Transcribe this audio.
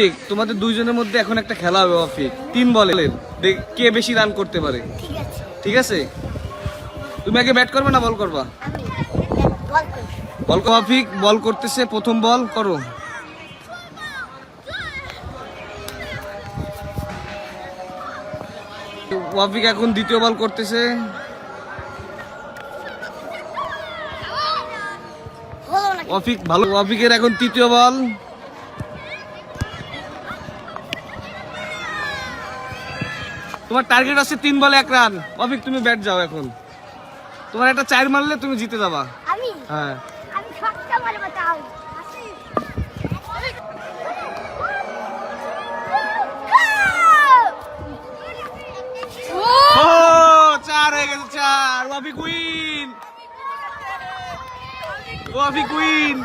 ঠিক, তোমাদের দুইজনের মধ্যে এখন একটা খেলা হবে ওয়াফিক। 3 বলের কে বেশি রান করতে পারে। ঠিক আছে, তুমি আগে ব্যাট করবে না বল করবা? বল ওয়াফিক বল করতেছে, প্রথম বল করো। ওয়াফিক এখন দ্বিতীয় বল করতেছে। ওয়াফিক ভালো, ওয়াফিকের এখন তৃতীয় বল। তোমার টার্গেট আছে 3 বলে 1 রান। ওয়াফিক তুমি ব্যাট যাও এখন, তোমার একটা 4 মারলে তুমি জিতে যাবা। হ্যাঁ ও 4 হয়ে গেছে, 4। ওয়াফিক উইন, ওয়াফিক উইন।